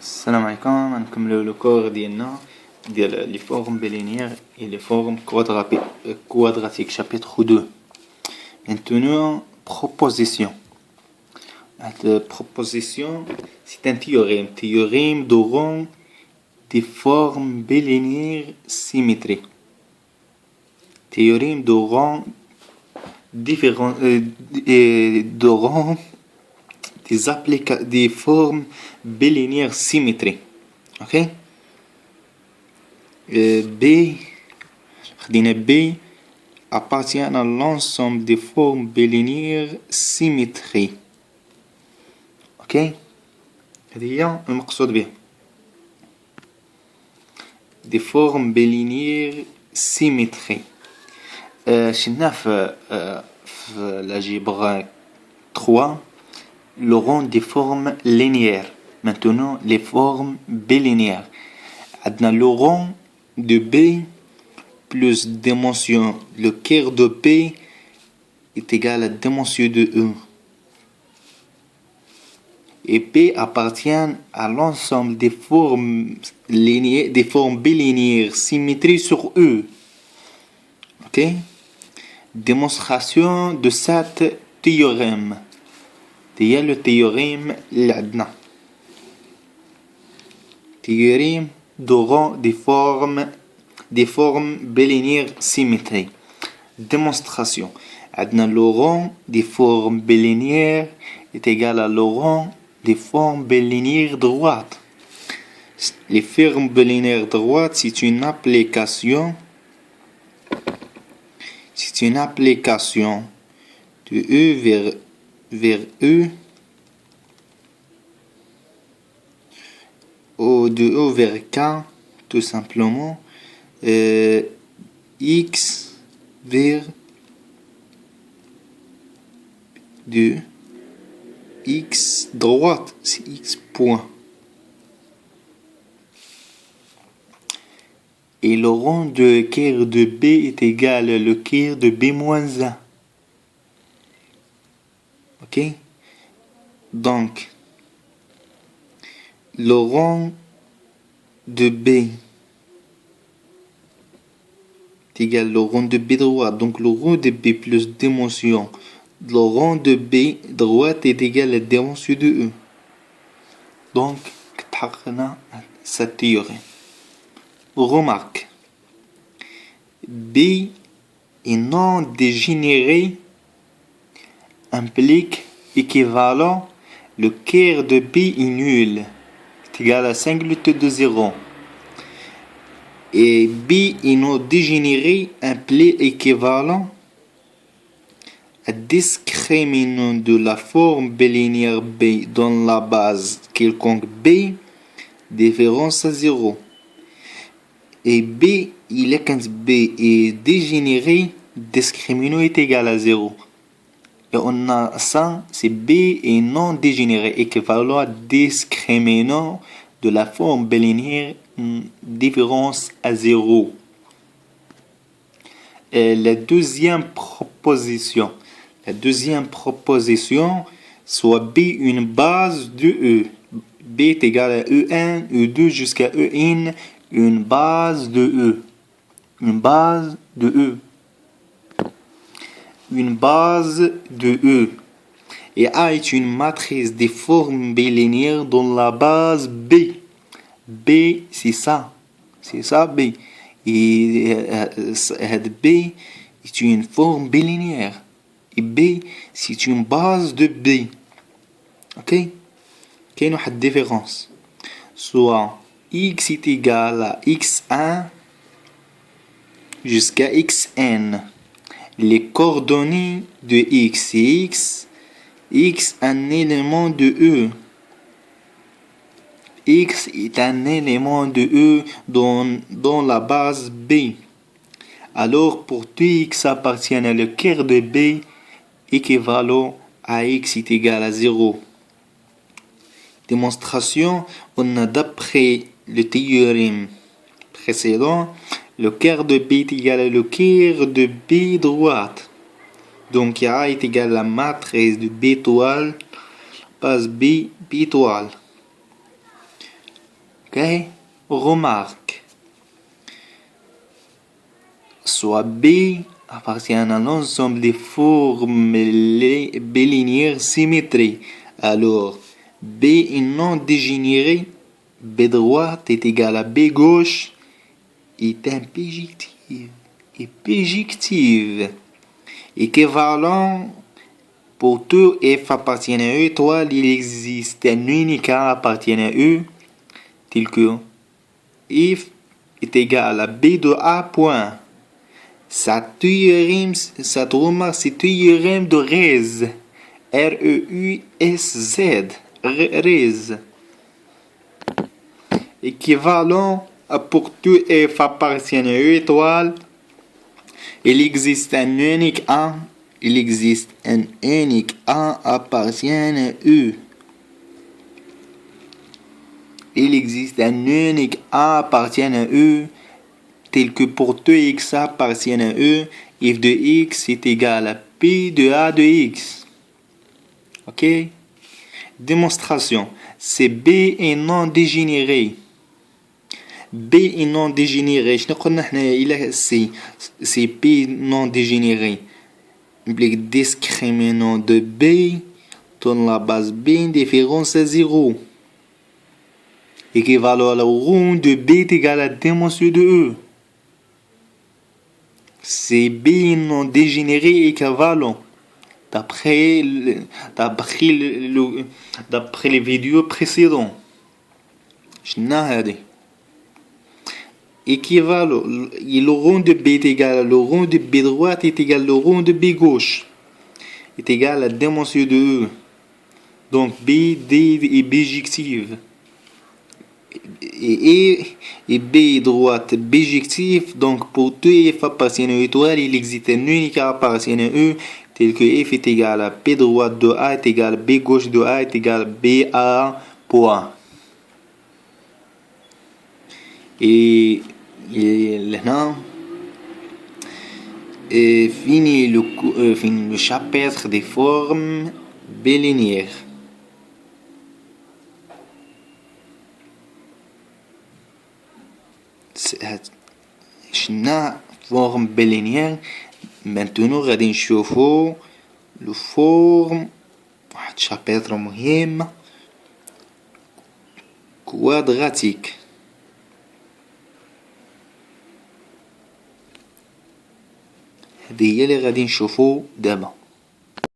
السلام عليكم. غنكملو لو كور ديالنا ديال لي فورم بلينيير et les formes quadratiques chapitre 2. Maintenant proposition. La proposition c'est un théorème de rang des formes balinéaires symétriques. Théorème de rang différents de rang des formes balinéaires symétriques. OK? B appartient à l'ensemble des formes balinéaires symétriques. OK? هذه هي المقصود به. Des formes balinéaires symétriques. شفنا في l'algèbre 3 le rang des formes linéaires. Maintenant les formes bilinéaires. عندنا le rang de B plus dimension le quart de B est égal à dimension de E. Et B appartient à l'ensemble des formes linéaires, des formes bilinéaires symétriques sur E. OK? Démonstration de cet théorème. هي le théorème اللي عندنا. Théorème de rang des formes bilinéaires symétriques. Démonstration. عندنا le rang des formes bilinéaires est égal à le rang des formes bilinéaires droites. Les formes bilinéaires droites, c'est une application de E vers E ou de E vers K, tout simplement, X vers de X droite, c'est X point. Et le rang de quart de B est égal à le quart de B moins 1. OK? Donc, le rang de B est égal au rang de B droite. Donc, le rang de B plus dimension. Le rang de B droite est égal à la dimension de E. Donc, تحققنا cette théorie. Remarque. B est non dégénéré implique équivalent le quart de B est nul. C'est égal à singularité de 0. Et B est non dégénéré implique équivalent à discriminant de la forme bilinéaire B dans la base quelconque B différence à 0. Et B, il est quand B est dégénéré, discriminant est égal à 0. Et on a ça, c'est B est non dégénéré, équivalent à discriminant de la forme bilinéaire différence à 0. Et la deuxième proposition, soit B une base de E. B est égal à E1, E2 jusqu'à En, une base de E. Une base de E. Et A est une matrice des formes bilinéaires dans la base B. B, c'est ça. C'est ça, B. Et B est une forme bilinéaire. Et B, c'est une base de B. OK? Quelle est la différence? Soit X est égal à X1 jusqu'à Xn. Les coordonnées de X, c'est X. X un élément de E. X est un élément de E dans la base B. Alors pour tout X appartient à le quart de B équivalent à X est égal à 0. Démonstration, on a d'après le théorème précédent, le quart de B est égal à le quart de B droite. Donc A est égal à la matrice de B étoile, base B, B étoile. Ok? Remarque. Soit B appartient à l'ensemble des formes bilinéaires symétriques. Alors, B est non dégénéré, B droite est égal à B gauche, est impéjective. Et péjective. Équivalent pour tout f appartient à E étoile, il existe un unique A appartient à E, tel que f est égal à B de A point. Cette remarque, c'est théorème de Rez. R-E-U-S-Z. Rez. Équivalent pour tout f appartient à E étoile, il existe un unique A. Il existe un unique A appartient à E. Il existe un unique A appartient à E, tel que pour tout x appartient à E, f de x est égal à P de A de x. Ok? Démonstration. C'est B est non dégénéré. B est non dégénéré. شنو قلنا حنايا c'est P non dégénéré. Implique discriminant de B dans la base B différence à 0. Équivalent à la rond de B est égal à la dimension de E. C'est B non dégénéré équivalent. D'après les vidéos précédentes. Équivalent. Le rond de B est égal à le rond de B droite est égal au rond de B gauche. Est égal à la dimension de E. Donc B, D est bijective. Et B droite bijectif. Donc pour tout f appartient à étoile, il existe un unique A appartient à E, tel que f est égal à B droite de A est égal à B gauche de A est égal à B A point. Et là, fini le chapitre des formes bilinéaires. شنا forme bilinéaire. Maintenant غادي نشوفو le forme واحد chapitre مهم quadratique. هذه هي اللي غادي نشوفو دابا.